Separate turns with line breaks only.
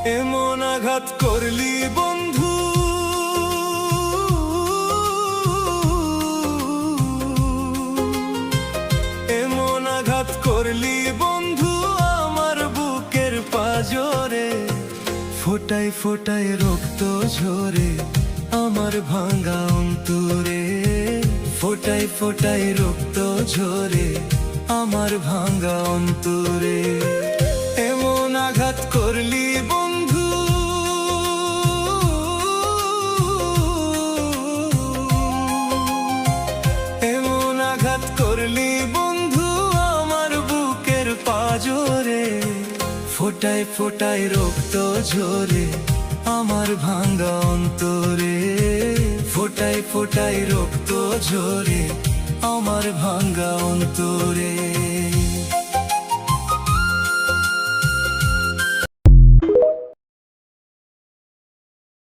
এমন আঘাত করলি বন্ধু, এমন আঘাত করলি বন্ধু আমার বুকের পাজরে। ফোটায় ফোটায় রক্ত ঝরে আমার ভাঙা অন্তরে। ফোটায় ফোটায় রক্ত ঝরে আমার ভাঙা অন্তরে। এমন আঘাত করলি বন্ধু, এমন আঘাত করলি বন্ধু আমার বুকের পাজরে। ফোটায় ফোটায় রক্ত ঝরে আমার ভাঙা অন্তরে। ফোটায় ফোটায় রক্ত ঝরে আমার ভাঙা অন্তরে।